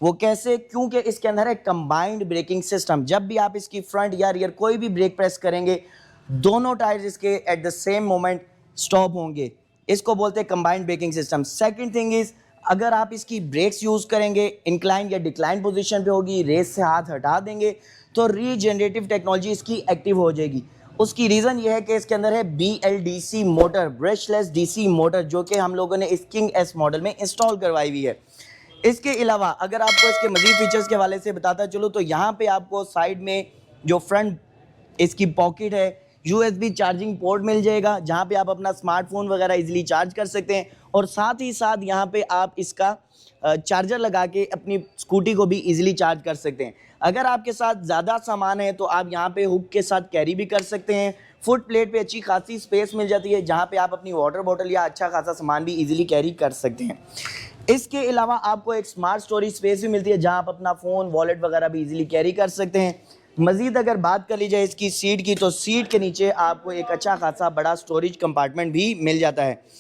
वो कैसे? क्योंकि इसके अंदर है कंबाइंड ब्रेकिंग सिस्टम। जब भी आप इसकी फ्रंट या रियर कोई भी ब्रेक प्रेस करेंगे, दोनों टायर्स इसके at the same moment stop होंगे। इसको बोलते हैं combined braking system. Second thing is, अगर आप इसकी ब्रेक्स यूज़ करेंगे, इंक्लाइन या डिक्लाइन पोजीशन पे होगी, रेस से हाथ हटा देंगे तो रीजनरेटिव टेक्नोलॉजी इसकी एक्टिव हो जाएगी। उसकी रीज़न ये है कि इसके अंदर है BLDC motor, brushless DC motor, जो कि हम लोगों ने इस किंग S मॉडल में इंस्टॉल करवाई हुई है। इसके अलावा अगर आपको इसके मज़ीद फीचर्स के हवाले से बताता चलो तो यहाँ पे आपको साइड में जो फ्रंट इसकी पॉकेट है, USB चार्जिंग पोर्ट मिल जाएगा, जहाँ पे आप अपना स्मार्टफोन वगैरह इजीली चार्ज कर सकते हैं। और साथ ही साथ यहाँ पे आप इसका चार्जर लगा के अपनी स्कूटी को भी इजीली चार्ज कर सकते हैं। अगर आपके साथ ज़्यादा सामान है तो आप यहाँ पे हुक के साथ कैरी भी कर सकते हैं। फुट प्लेट पे अच्छी खासी स्पेस मिल जाती है, जहाँ पे आप अपनी वाटर बॉटल या अच्छा खासा सामान भी इजीली कैरी कर सकते हैं। इसके अलावा आपको एक स्मार्ट स्टोरेज स्पेस भी मिलती है, जहाँ आप अपना फ़ोन, वॉलेट वगैरह भी इजीली कैरी कर सकते हैं। मज़ीद अगर बात कर ली जाए इसकी सीट की, तो सीट के नीचे आपको एक अच्छा खासा बड़ा स्टोरेज कंपार्टमेंट भी मिल जाता है।